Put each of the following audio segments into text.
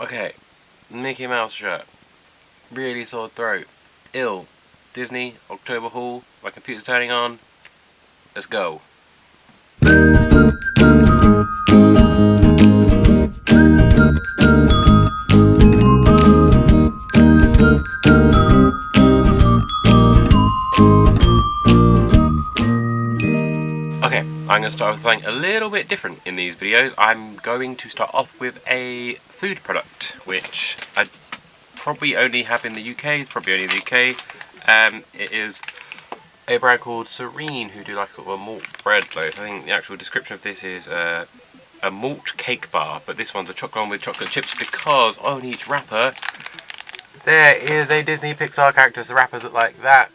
Okay, Mickey Mouse shirt. Really sore throat. Ill. Disney, October haul. My computer's turning on. Let's go. Okay, I'm going to start with something a little bit different in these videos. I'm going to start off with a food product, which I probably only have in the UK, probably only in the UK. It is a brand called Serene, who do like sort of a malt bread loaf. I think the actual description of this is a malt cake bar, but this one's a chocolate one with chocolate chips because on each wrapper there is a Disney Pixar character. So the wrappers look like that.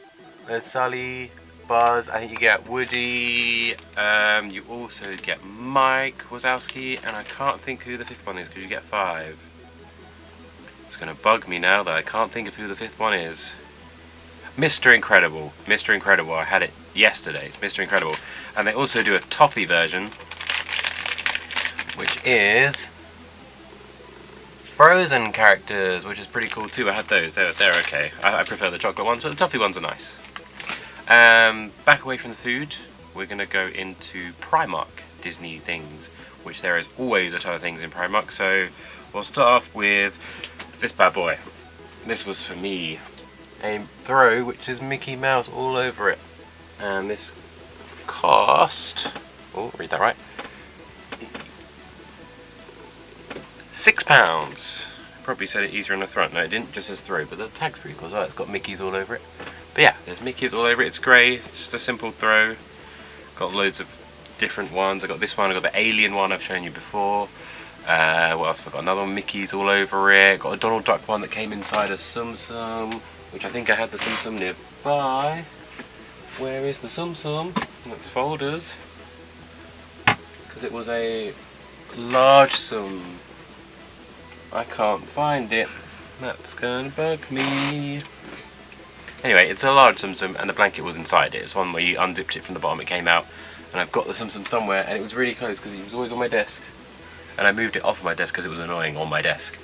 There's Sully, Buzz, I think you get Woody, you also get Mike Wazowski, and I can't think who the fifth one is because you get 5. It's going to bug me now that I can't think of who the fifth one is. Mr. Incredible. Mr. Incredible, I had it yesterday. It's Mr. Incredible. And they also do a toffee version, which is Frozen characters, which is pretty cool too. I had those. They're okay. I prefer the chocolate ones, but the toffee ones are nice. Back away from the food, we're going to go into Primark Disney things, which there is always a ton of things in Primark. So we'll start off with this bad boy. This was for me. A throw which is Mickey Mouse all over it, and this cost, oh, read that right, £6. Probably said it easier on the front. No, it didn't, just as throw, but the tag's pretty cool as well. It's got Mickey's all over it. But yeah, there's Mickey's all over it. It's grey, it's just a simple throw. Got loads of different ones. I got this one, I got the alien one I've shown you before. What else have I got? Another one, Mickey's all over it. Got a Donald Duck one that came inside a Tsum Tsum, which I think I had the Tsum Tsum nearby. Where is the Tsum Tsum? It's folders. Because it was a large Tsum. I can't find it. That's gonna bug me. Anyway, it's a large Tsum Tsum and the blanket was inside it. It's one where you unzipped it from the bottom, it came out. And I've got the Tsum Tsum somewhere, and it was really close because it was always on my desk. And I moved it off my desk because it was annoying on my desk.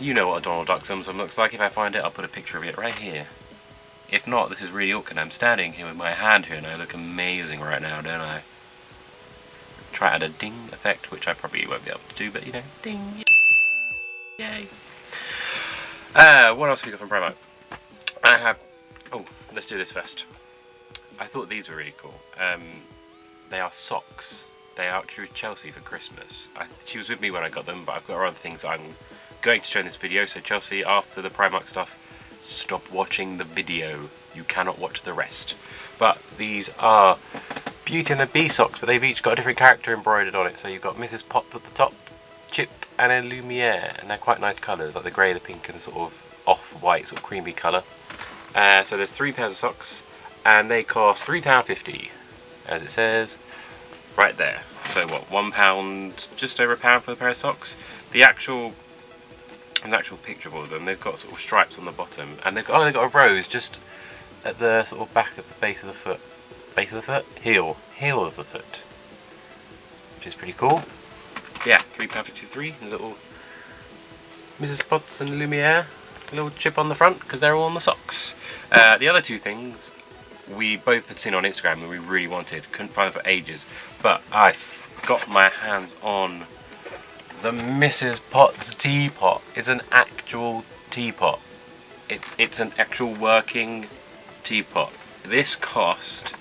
You know what a Donald Duck Tsum Tsum looks like. If I find it, I'll put a picture of it right here. If not, this is really awkward. I'm standing here with my hand here and I look amazing right now, don't I? Try to add a ding effect, which I probably won't be able to do, but you know, ding, yay. What else have we got from Primark? I have, oh, let's do this first. I thought these were really cool. They are socks. They are actually with Chelsie for Christmas. She was with me when I got them, but I've got other things I'm going to show in this video. So Chelsie, after the Primark stuff, stop watching the video. You cannot watch the rest. But these are Beauty and the Beast socks, but they've each got a different character embroidered on it. So you've got Mrs. Potts at the top, Chip and a Lumiere, and they're quite nice colours, like the grey, the pink, and sort of off-white, sort of creamy colour. So there's 3 pairs of socks, and they cost £3.50, as it says right there. So what, £1, just over £1 for the pair of socks. The actual picture of all of them, they've got sort of stripes on the bottom, and they've got a rose just at the sort of back of the base of the foot. Base of the foot? Heel of the foot. Which is pretty cool. Yeah, £3.53, a little Mrs. Potts and Lumiere, a little chip on the front, because they're all on the socks. The other 2 things we both had seen on Instagram and we really wanted, couldn't find them for ages, but I got my hands on the Mrs. Potts teapot. It's an actual teapot. It's an actual working teapot. This cost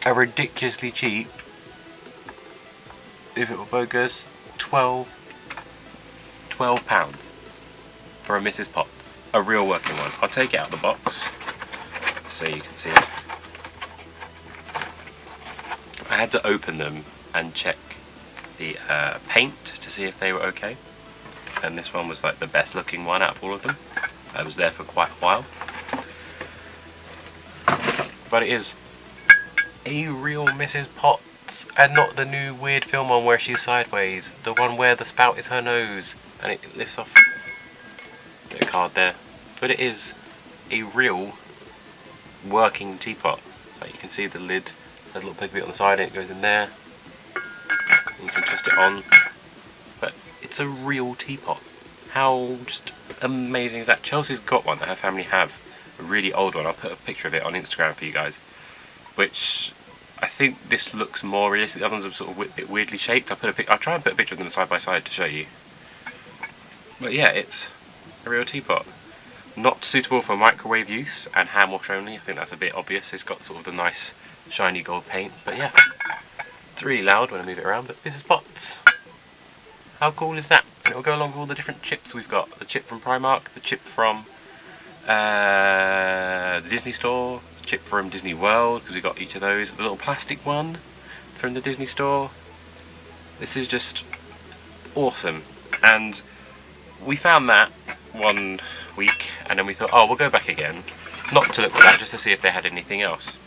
a ridiculously cheap, if it were bogus, £12 for a Mrs. Potts. A real working one. I'll take it out of the box so you can see it. I had to open them and check the paint to see if they were okay, and this one was like the best looking one out of all of them. I was there for quite a while, but it is a real Mrs. Potts, and not the new weird film one where she's sideways, the one where the spout is her nose and it lifts off. Bit of card there, but it is a real working teapot. Like you can see the lid, there's a little big bit on the side and it goes in there. You can twist it on it's a real teapot. How just amazing is that? Chelsea's got one that her family have, a really old one. I'll put a picture of it on Instagram for you guys, which I think this looks more realistic. The other ones are sort of a bit weirdly shaped. I'll try and put a picture of them side by side to show you. But yeah, it's a real teapot. Not suitable for microwave use and hand wash only. I think that's a bit obvious. It's got sort of the nice shiny gold paint. But yeah, it's really loud when I move it around. But this is pots. How cool is that? And it'll go along with all the different chips we've got. The chip from Primark, the chip from the Disney store, the chip from Disney World, because we got each of those. The little plastic one from the Disney store. This is just awesome. And we found that one week, and then we thought, oh, we'll go back again, not to look for that, just to see if they had anything else.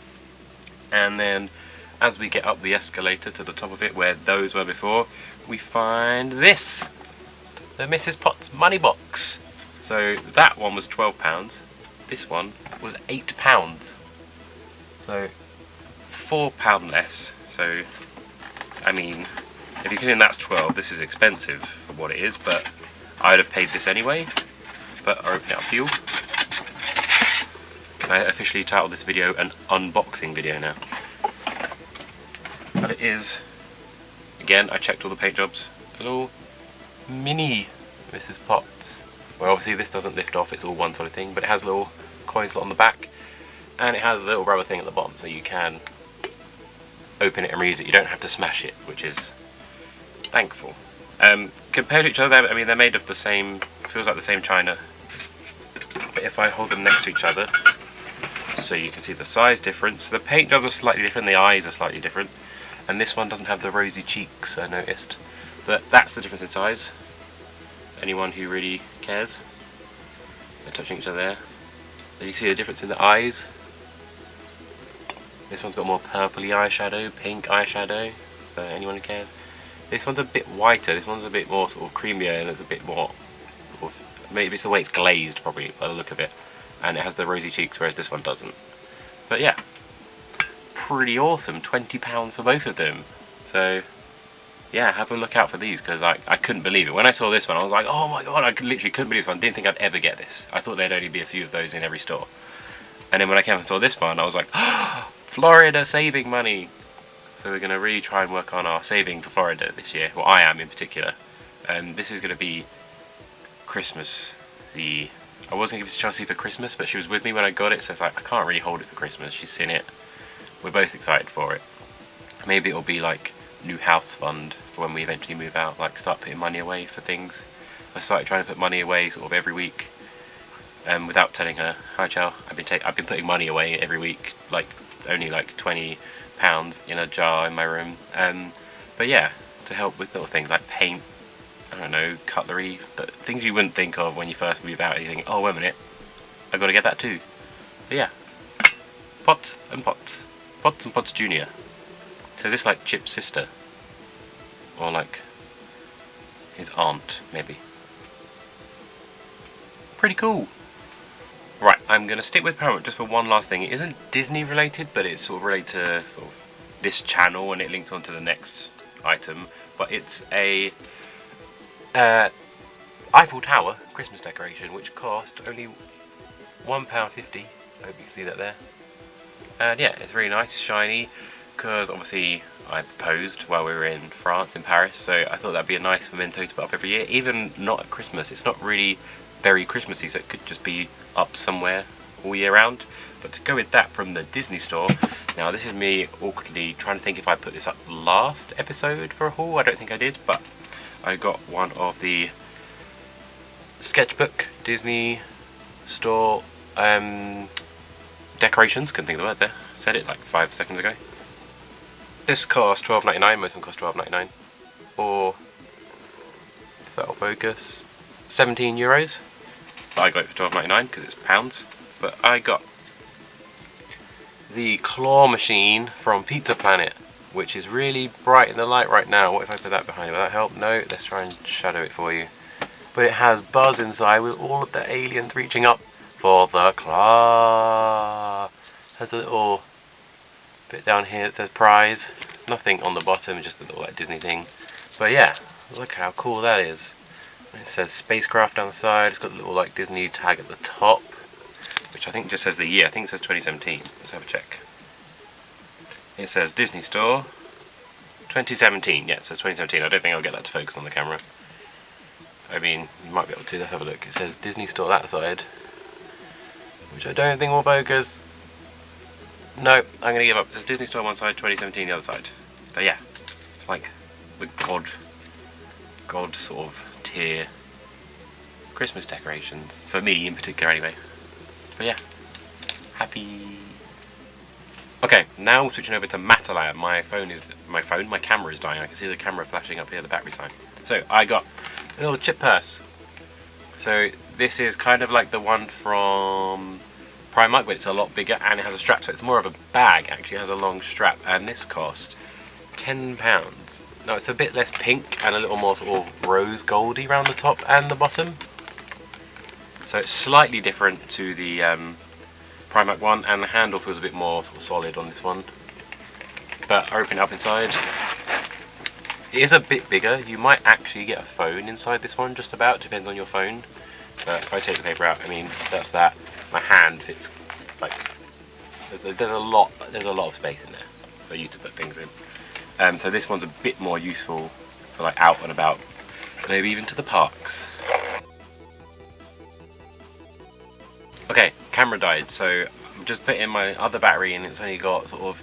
And then as we get up the escalator to the top of it, where those were before, we find this, the Mrs. Potts money box. So that one was £12, this one was £8, so £4 less. So I mean, if you consider that's 12, this is expensive for what it is, but I'd have paid this anyway. But I'll open it up for you. I officially titled this video an unboxing video now. But it is, again, I checked all the paint jobs, a little mini Mrs. Potts. Well, obviously this doesn't lift off, it's all one solid thing, but it has a little coin slot on the back, and it has a little rubber thing at the bottom, so you can open it and reuse it. You don't have to smash it, which is thankful. Compared to each other, I mean, they're made of the same, feels like the same china. But if I hold them next to each other, so you can see the size difference. The paint jobs are slightly different, the eyes are slightly different, and this one doesn't have the rosy cheeks, I noticed. But that's the difference in size. Anyone who really cares. They're touching each other there. So you can see the difference in the eyes. This one's got more purpley eyeshadow, pink eyeshadow, for anyone who cares. This one's a bit whiter, this one's a bit more sort of creamier, and it's a bit more sort of, maybe it's the way it's glazed probably by the look of it, and it has the rosy cheeks whereas this one doesn't. But yeah, pretty awesome, £20 for both of them. So yeah, have a look out for these, because I couldn't believe it. When I saw this one I was like, oh my god, I literally couldn't believe this one. Didn't think I'd ever get this. I thought there'd only be a few of those in every store. And then when I came and saw this one I was like, oh, Florida saving money. So we're going to really try and work on our saving for Florida this year. Well, I am in particular. This is going to be Christmas. I was going to give it to Chelsie for Christmas, but she was with me when I got it, so it's like, I can't really hold it for Christmas. She's seen it. We're both excited for it. Maybe it'll be like new house fund for when we eventually move out, like start putting money away for things. I started trying to put money away sort of every week, without telling her. Hi Chel, I've been putting money away every week, like only like £20 in a jar in my room. But yeah, to help with little things like paint, I don't know, cutlery, but things you wouldn't think of when you first move out. You think, oh wait a minute, I've got to get that too. But yeah, Pots and Pots, Pots and Pots Junior. So is this like Chip's sister, or like his aunt maybe? Pretty cool. Right, I'm going to stick with Primark just for one last thing. It isn't Disney related, but it's sort of related to sort of this channel, and it links on to the next item. But it's a Eiffel Tower Christmas decoration, which cost only £1.50. I hope you can see that there. And yeah, it's really nice, shiny, because obviously I proposed while we were in France, in Paris, so I thought that'd be a nice memento to put up every year. Even not at Christmas, it's not really very Christmassy, so it could just be up somewhere all year round. But to go with that from the Disney store, now this is me awkwardly trying to think if I put this up last episode for a haul. I don't think I did, but I got one of the sketchbook Disney store decorations. Couldn't think of the word there, said it like 5 seconds ago. This cost £12.99, most of them cost £12.99, or if that'll focus, €17. I got it for £12.99 because it's pounds. But I got the claw machine from Pizza Planet, which is really bright in the light right now. What if I put that behind it? Will that help? No, let's try and shadow it for you. But it has Buzz inside with all of the aliens reaching up for the claw. Has a little bit down here that says prize. Nothing on the bottom, just a little like Disney thing. But yeah, look how cool that is. It says spacecraft down the side. It's got the little like Disney tag at the top, which I think just says the year. I think it says 2017. Let's have a check. It says Disney Store 2017. Yeah, it says 2017. I don't think I'll get that to focus on the camera. I mean, you might be able to. Let's have a look. It says Disney Store that side, which I don't think will focus. No, I'm going to give up. It says Disney Store one side, 2017 the other side. But yeah, it's like the God sort of tier Christmas decorations, for me in particular anyway. But yeah, happy. Okay, now switching over to Matalan. My camera is dying. I can see the camera flashing up here, the battery sign. So I got a little chip purse. So this is kind of like the one from Primark, but it's a lot bigger and it has a strap, so it's more of a bag actually. It has a long strap, and this cost £10. Now it's a bit less pink and a little more sort of rose goldy around the top and the bottom. So it's slightly different to the Primark one, and the handle feels a bit more sort of solid on this one. But I open it up inside. It is a bit bigger. You might actually get a phone inside this one, just about. Depends on your phone. But if I take the paper out, I mean, that's that. My hand fits like there's a lot of space in there for you to put things in. So this one's a bit more useful for like out and about, maybe even to the parks. Okay, camera died, so I'm just putting my other battery in. It's only got sort of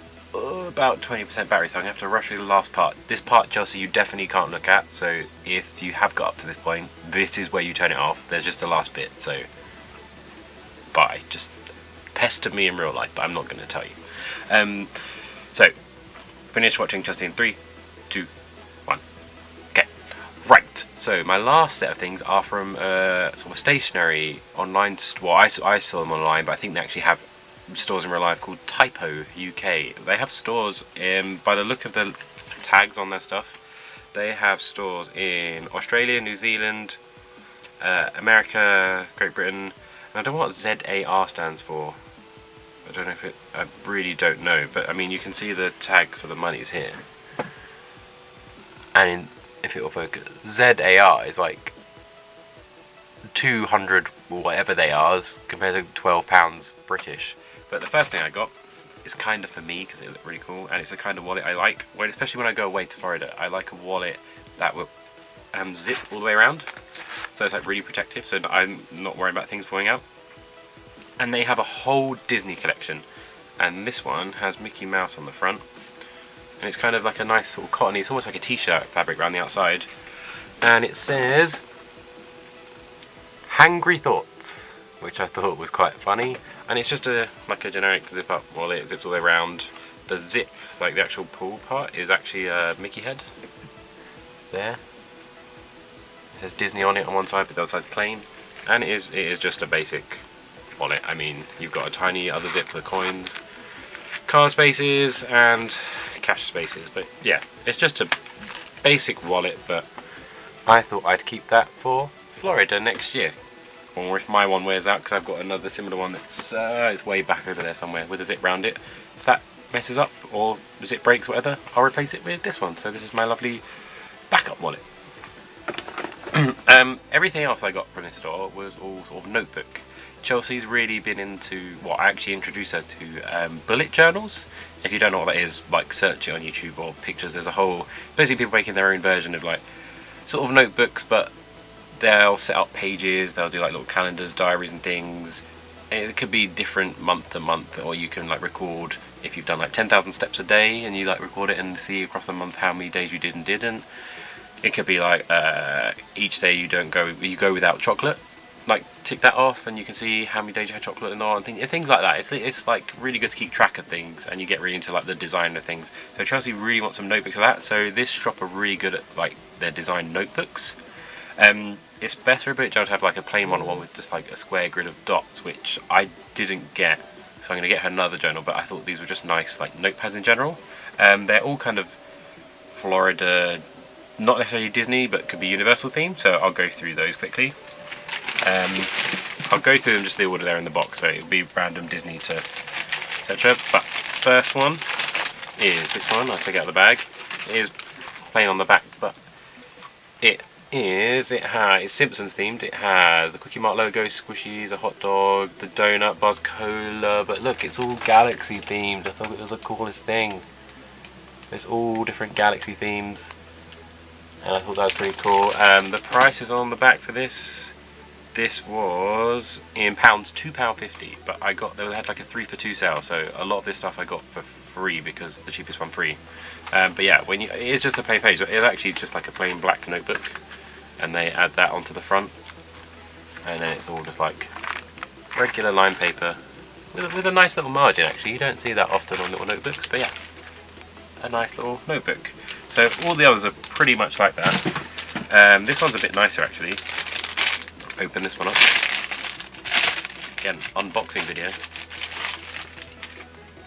about 20% battery, so I'm going to have to rush through the last part. This part, Chelsea, you definitely can't look at, so if you have got up to this point, this is where you turn it off. There's just the last bit, so bye. Just pester me in real life, but I'm not going to tell you. So, finish watching Chelsea in 3, 2, 1. Okay, right. So my last set of things are from sort of Stationery online. Well, I saw them online, but I think they actually have stores in real life called Typo UK. They have stores by the look of the tags on their stuff. They have stores in Australia, New Zealand, America, Great Britain. And I don't know what ZAR stands for. I don't know if it. I really don't know. But I mean, you can see the tag for the monies here. And if it will focus, ZAR is like 200 or whatever they are compared to £12 British. But the first thing I got is kind of for me because it looked really cool, and it's the kind of wallet I like. Especially when I go away to Florida, I like a wallet that will zip all the way around, so it's like really protective, so I'm not worried about things falling out. And they have a whole Disney collection, and this one has Mickey Mouse on the front, and it's kind of like a nice sort of cottony. It's almost like a t-shirt fabric around the outside, and it says "Hangry Thoughts," which I thought was quite funny. And it's just like a generic zip-up wallet. It zips all the way around. The zip, like the actual pull part, is actually a Mickey head. There. It says Disney on it on one side, but the other side's plain. And it is just a basic wallet. I mean, you've got a tiny other zip for the coins, card spaces, and cash spaces. But yeah, it's just a basic wallet. But I thought I'd keep that for Florida next year. Or if my one wears out, because I've got another similar one that's it's way back over there somewhere with a zip round it. If that messes up or the zip breaks, whatever, I'll replace it with this one. So this is my lovely backup wallet. Everything else I got from this store was all sort of notebook. Chelsea's really been into, well, I actually introduced her to bullet journals. If you don't know what that is, like search it on YouTube or pictures. There's a whole, basically people making their own version of like sort of notebooks, but they'll set up pages, they'll do like little calendars, diaries and things. It could be different month to month, or you can like record if you've done like 10,000 steps a day and you like record it and see across the month how many days you did and didn't. It could be like each day you go without chocolate, like tick that off and you can see how many days you had chocolate and all, and things like that. It's like really good to keep track of things, and you get really into like the design of things. So Chelsea really wants some notebooks of that, so this shop are really good at like their design notebooks. It's better, but it does have like a plain one with just like a square grid of dots, which I didn't get, so I'm going to get her another journal. But I thought these were just nice like notepads in general. They're all kind of Florida, not necessarily Disney, but could be Universal themed, so I'll go through those quickly. I'll go through them just the order there in the box, so it'll be random Disney to etc. But first one is this one. I'll take it out of the bag. It is plain on the back, but it is it's Simpsons themed. It has the Quickie Mart logo, squishies, a hot dog, the donut, Buzz Cola, but look, it's all galaxy themed. I thought it was the coolest thing. There's all different galaxy themes, and I thought that was pretty cool. The price is on the back for this. This was in pounds £2.50, but they had like a 3 for 2 sale, so a lot of this stuff I got for free because the cheapest one free. But yeah, it is just a plain page. It's actually just like a plain black notebook, and they add that onto the front, and then it's all just like regular lined paper with a nice little margin. Actually, you don't see that often on little notebooks, but yeah, a nice little notebook. So all the others are pretty much like that. This one's a bit nicer actually. Open this one up. Again, unboxing video.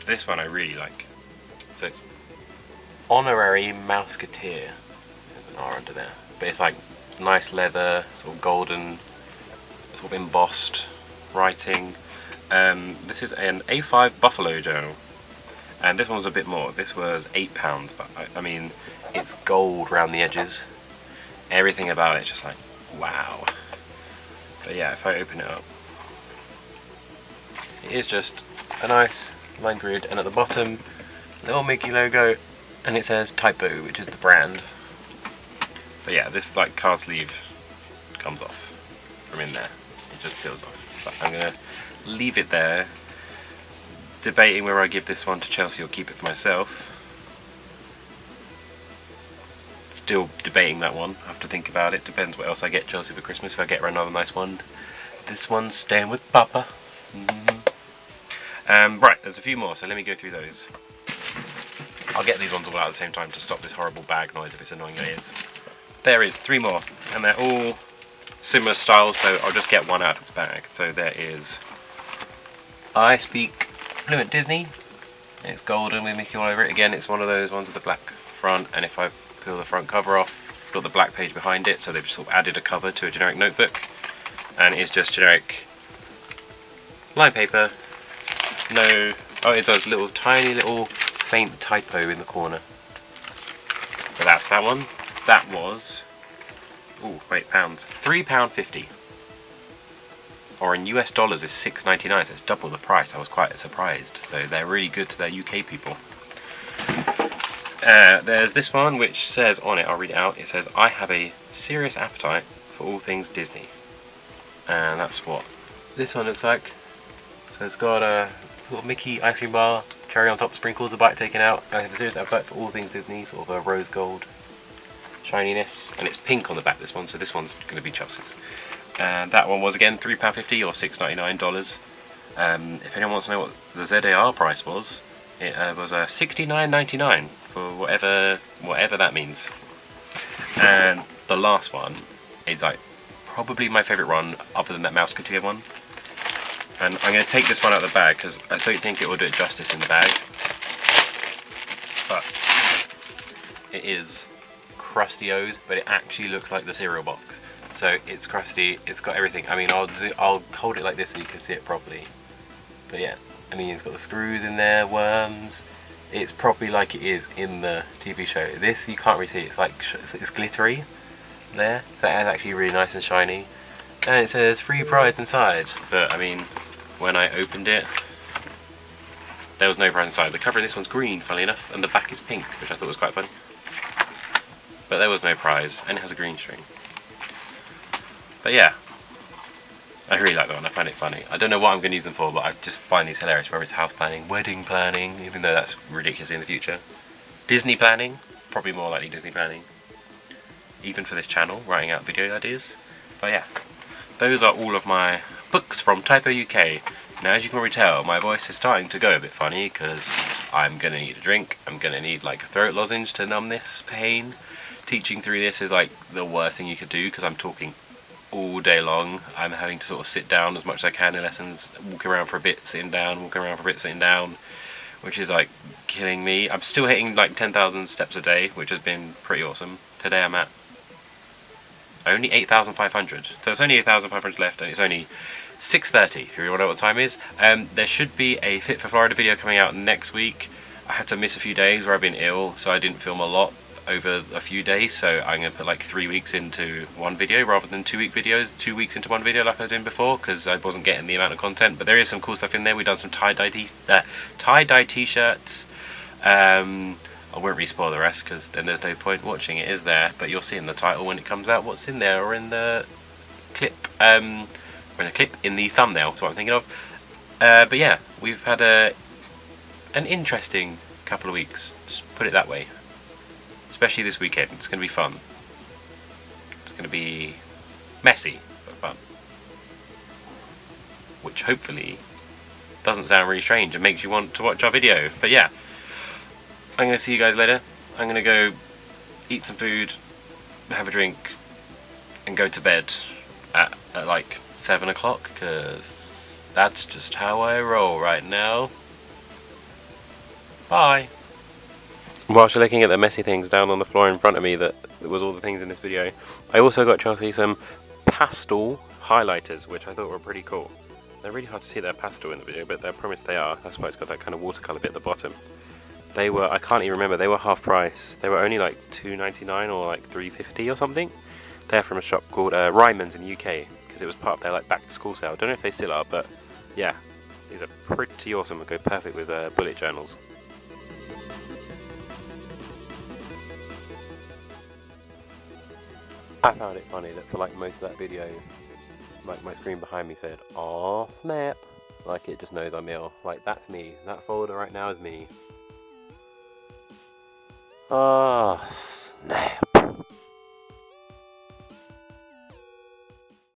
This one I really like. So it's Honorary Mouseketeer. There's an R under there. But it's like nice leather, sort of golden, sort of embossed writing. This is an A5 Buffalo journal. And this one was a bit more. This was £8, but I mean, it's gold around the edges. Everything about it's just like, wow. But yeah, if I open it up, it is just a nice line grid, and at the bottom, little Mickey logo, and it says Typo, which is the brand. But yeah, this like card sleeve comes off from in there. It just peels off. But I'm gonna leave it there, debating whether I give this one to Chelsie or keep it for myself. Still debating that one. I have to think about it. Depends what else I get Chelsie for Christmas. If I get her another nice one, this one's staying with Papa. Right, there's a few more, so let me go through those. I'll get these ones all out at the same time to stop this horrible bag noise if it's annoying your ears. There is 3 more, and they're all similar styles, so I'll just get one out of its bag. So there is I Speak Primark Disney. It's golden with Mickey all over it. Again, it's one of those ones with the black front, and if I peel the front cover off, it's got the black page behind it, so they've just sort of added a cover to a generic notebook, and it's just generic line paper. No, oh, it does little tiny little faint typo in the corner. So that's that one. That was, oh wait, pounds, £3.50, or in US dollars is $6.99, so it's double the price. I was quite surprised. So they're really good to their UK people. There's this one which says on it, I'll read it out, it says, I have a serious appetite for all things Disney. And that's what this one looks like. So it's got a little Mickey ice cream bar, cherry on top, sprinkles, a bite taken out. I have a serious appetite for all things Disney, sort of a rose gold shininess. And it's pink on the back, this one, so this one's going to be Chelsea's. And that one was again £3.50 or $6.99. If anyone wants to know what the ZAR price was, it was $69.99 for whatever that means. And the last one is like probably my favourite one, other than that Mouseketeer one. And I'm going to take this one out of the bag because I don't think it will do it justice in the bag. But it is Krusty O's, but it actually looks like the cereal box. So it's crusty, it's got everything. I mean, I'll hold it like this so you can see it properly. But yeah, I mean, it's got the screws in there, worms. It's properly like it is in the TV show. This you can't really see. It's like it's glittery there, so it's actually really nice and shiny. And it says free prize inside. But I mean, when I opened it, there was no prize inside. The cover of this one's green, funnily enough, and the back is pink, which I thought was quite funny. But there was no prize, and it has a green string. But yeah, I really like that one. I find it funny. I don't know what I'm going to use them for, but I just find these hilarious. Whether it's house planning, wedding planning, even though that's ridiculous in the future. Disney planning, probably more likely Disney planning. Even for this channel, writing out video ideas. But yeah, those are all of my books from Typo UK. Now, as you can already tell, my voice is starting to go a bit funny because I'm going to need a drink. I'm going to need like a throat lozenge to numb this pain. Teaching through this is like the worst thing you could do because I'm talking all day long. I'm having to sort of sit down as much as I can in lessons, walk around for a bit, sitting down, walking around for a bit, sitting down, which is like killing me. I'm still hitting like 10,000 steps a day, which has been pretty awesome. Today I'm at only 8,500, so it's only 8,500 left, and it's only 6:30 if you really want to know what the time is. There should be a Fit for Florida video coming out next week. I had to miss a few days where I've been ill, so I didn't film a lot. over a few days, so I'm going to put like 3 weeks into one video rather than 2 week videos, 2 weeks into one video like I was doing before, because I wasn't getting the amount of content. But there is some cool stuff in there. We've done some tie-dye t-shirts. I won't re-spoil the rest because then there's no point watching it, is there? But you'll see in the title when it comes out what's in there, or in the clip, in the thumbnail, that's what I'm thinking of. But yeah, we've had an interesting couple of weeks, just put it that way. Especially this weekend, it's going to be fun. It's going to be messy, but fun. Which hopefully doesn't sound really strange and makes you want to watch our video. But yeah, I'm going to see you guys later. I'm going to go eat some food, have a drink, and go to bed at like 7 o'clock, because that's just how I roll right now. Bye. Whilst you're looking at the messy things down on the floor in front of me that was all the things in this video, I also got Chelsie some pastel highlighters, which I thought were pretty cool. They're really hard to see they're pastel in the video, but I promise they are. That's why it's got that kind of watercolour bit at the bottom. They were, I can't even remember, they were half price. They were only like $2.99 or like $3.50 or something. They're from a shop called Ornaments in the UK, because it was part of their like back to school sale. I don't know if they still are, but yeah, these are pretty awesome and go perfect with bullet journals. I found it funny that for like most of that video, like my screen behind me said, "Aw, snap," like it just knows I'm ill. Like that's me. That folder right now is me. Ah, snap.